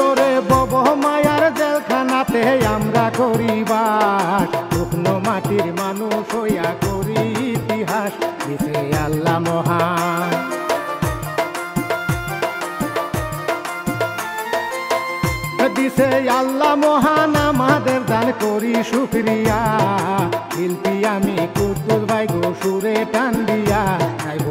ওরে বব মায়ার জেলখানাতে আমরা করি বাস, শুকনো মাটির মানুষ হইয়া করি ইতিহাস, দিছে আল্লাহ মহান। দিছে আল্লাহ মহান আমাদের দান করি শুকরিয়া, শিল্পী আমি কুদ্দুস ভাই গো সুরে টান দিয়া গাইব